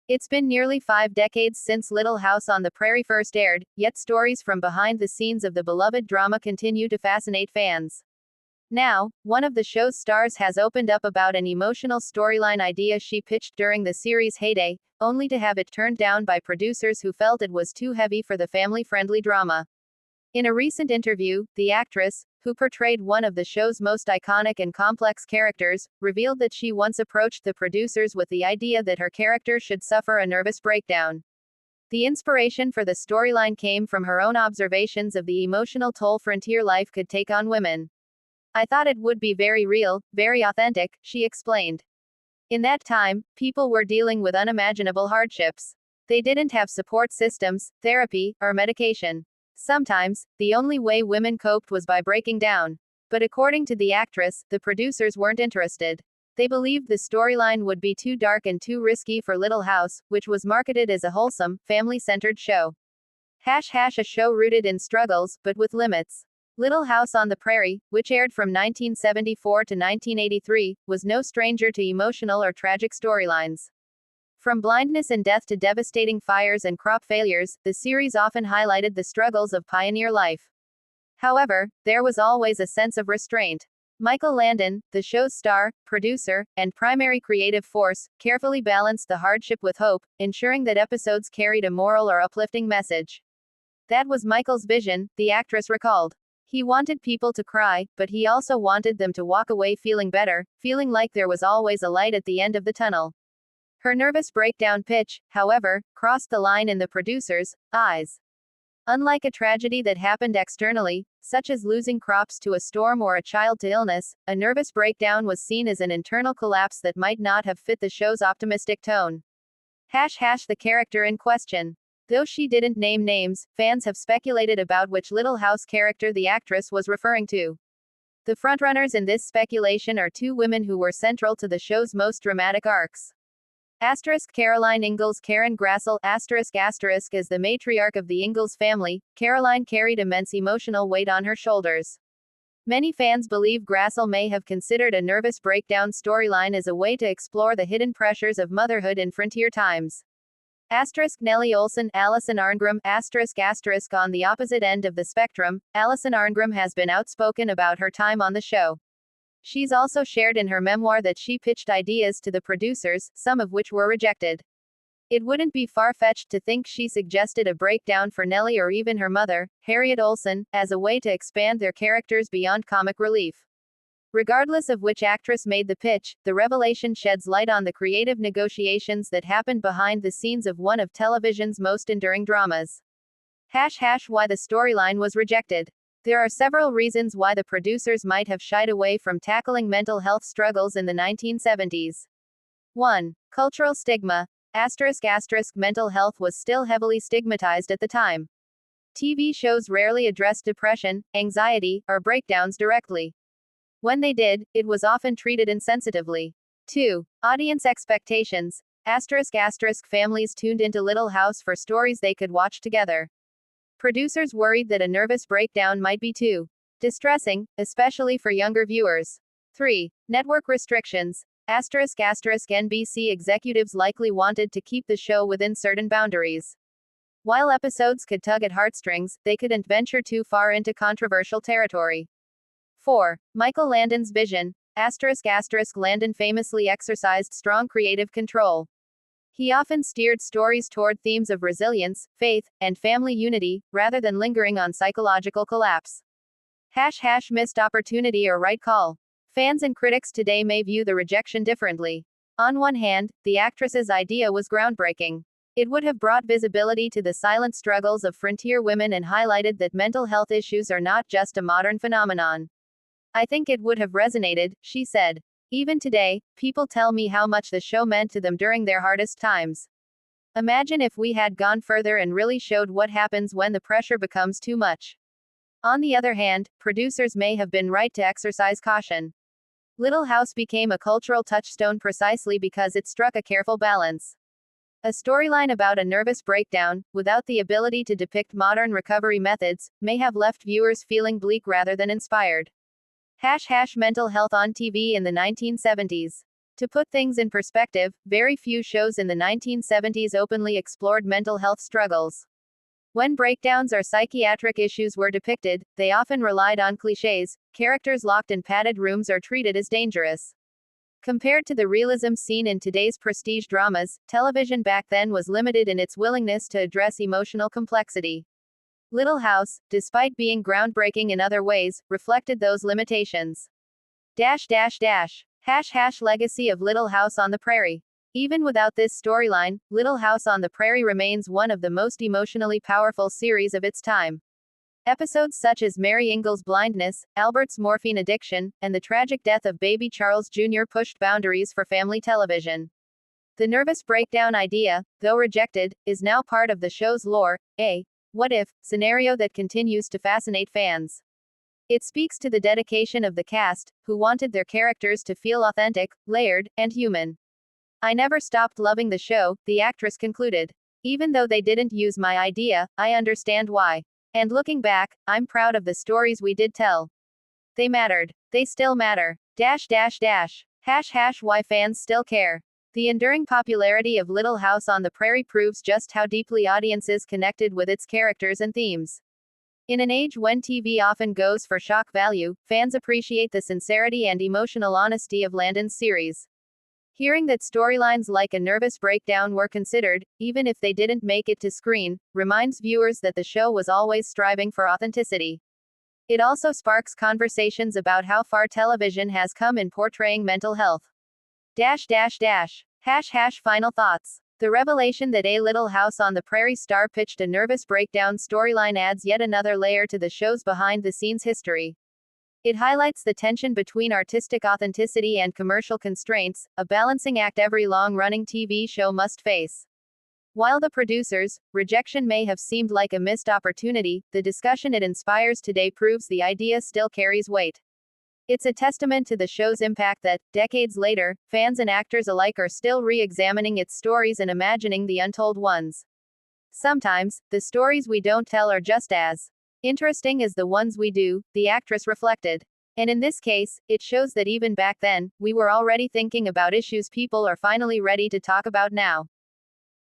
It's been nearly 5 decades since Little House on the Prairie first aired, yet stories from behind the scenes of the beloved drama continue to fascinate fans. Now, one of the show's stars has opened up about an emotional storyline idea she pitched during the series' heyday, only to have it turned down by producers who felt it was too heavy for the family-friendly drama. In a recent interview, the actress, who portrayed one of the show's most iconic and complex characters, revealed that she once approached the producers with the idea that her character should suffer a nervous breakdown. The inspiration for the storyline came from her own observations of the emotional toll frontier life could take on women. "I thought it would be very real, very authentic," she explained. In that time, people were dealing with unimaginable hardships. They didn't have support systems, therapy, or medication. Sometimes, the only way women coped was by breaking down. But according to the actress, the producers weren't interested. They believed the storyline would be too dark and too risky for Little House, which was marketed as a wholesome, family-centered show. A show rooted in struggles, but with limits. Little House on the Prairie, which aired from 1974 to 1983, was no stranger to emotional or tragic storylines. From blindness and death to devastating fires and crop failures, the series often highlighted the struggles of pioneer life. However, there was always a sense of restraint. Michael Landon, the show's star, producer, and primary creative force, carefully balanced the hardship with hope, ensuring that episodes carried a moral or uplifting message. That was Michael's vision, the actress recalled. He wanted people to cry, but he also wanted them to walk away feeling better, feeling like there was always a light at the end of the tunnel. Her nervous breakdown pitch, however, crossed the line in the producers' eyes. Unlike a tragedy that happened externally, such as losing crops to a storm or a child to illness, a nervous breakdown was seen as an internal collapse that might not have fit the show's optimistic tone. The character in question. Though she didn't name names, fans have speculated about which Little House character the actress was referring to. The frontrunners in this speculation are two women who were central to the show's most dramatic arcs. Caroline Ingalls Karen Grassel as the matriarch of the Ingalls family, Caroline carried immense emotional weight on her shoulders. Many fans believe Grassel may have considered a nervous breakdown storyline as a way to explore the hidden pressures of motherhood in frontier times. Nellie Olson, Alison Arngrim, on the opposite end of the spectrum, Alison Arngrim has been outspoken about her time on the show. She's also shared in her memoir that she pitched ideas to the producers, some of which were rejected. It wouldn't be far-fetched to think she suggested a breakdown for Nellie or even her mother, Harriet Olson, as a way to expand their characters beyond comic relief. Regardless of which actress made the pitch, the revelation sheds light on the creative negotiations that happened behind the scenes of one of television's most enduring dramas. Why the storyline was rejected. There are several reasons why the producers might have shied away from tackling mental health struggles in the 1970s. 1. Cultural stigma. Mental health was still heavily stigmatized at the time. TV shows rarely addressed depression, anxiety, or breakdowns directly. When they did, it was often treated insensitively. 2. Audience expectations. Families tuned into Little House for stories they could watch together. Producers worried that a nervous breakdown might be too distressing, especially for younger viewers. 3. Network restrictions. NBC executives likely wanted to keep the show within certain boundaries. While episodes could tug at heartstrings, they couldn't venture too far into controversial territory. 4. Michael Landon's vision. Landon famously exercised strong creative control. He often steered stories toward themes of resilience, faith, and family unity, rather than lingering on psychological collapse. Missed opportunity or right call. Fans and critics today may view the rejection differently. On one hand, the actress's idea was groundbreaking. It would have brought visibility to the silent struggles of frontier women and highlighted that mental health issues are not just a modern phenomenon. "I think it would have resonated," she said. "Even today, people tell me how much the show meant to them during their hardest times. Imagine if we had gone further and really showed what happens when the pressure becomes too much." On the other hand, producers may have been right to exercise caution. Little House became a cultural touchstone precisely because it struck a careful balance. A storyline about a nervous breakdown, without the ability to depict modern recovery methods, may have left viewers feeling bleak rather than inspired. Mental health on TV in the 1970s. To put things in perspective, very few shows in the 1970s openly explored mental health struggles. When breakdowns or psychiatric issues were depicted, they often relied on cliches, characters locked in padded rooms or treated as dangerous. Compared to the realism seen in today's prestige dramas, television back then was limited in its willingness to address emotional complexity. Little House, despite being groundbreaking in other ways, reflected those limitations. Legacy of Little House on the Prairie. Even without this storyline, Little House on the Prairie remains one of the most emotionally powerful series of its time. Episodes such as Mary Ingall's blindness, Albert's morphine addiction, and the tragic death of baby Charles Jr. pushed boundaries for family television. The nervous breakdown idea, though rejected, is now part of the show's lore, a what if scenario that continues to fascinate fans. It speaks to the dedication of the cast, who wanted their characters to feel authentic, layered, and human. I never stopped loving the show, the actress concluded. Even though they didn't use my idea, I understand why. And looking back, I'm proud of the stories we did tell. They mattered. They still matter. Why fans still care. The enduring popularity of Little House on the Prairie proves just how deeply audiences connected with its characters and themes. In an age when TV often goes for shock value, fans appreciate the sincerity and emotional honesty of Landon's series. Hearing that storylines like a nervous breakdown were considered, even if they didn't make it to screen, reminds viewers that the show was always striving for authenticity. It also sparks conversations about how far television has come in portraying mental health. Final thoughts. The revelation that A Little House on the Prairie star pitched a nervous breakdown storyline adds yet another layer to the show's behind-the-scenes history. It highlights the tension between artistic authenticity and commercial constraints, a balancing act every long-running TV show must face. While the producers' rejection may have seemed like a missed opportunity, the discussion it inspires today proves the idea still carries weight. It's a testament to the show's impact that, decades later, fans and actors alike are still re-examining its stories and imagining the untold ones. Sometimes, the stories we don't tell are just as interesting as the ones we do, the actress reflected. And in this case, it shows that even back then, we were already thinking about issues people are finally ready to talk about now.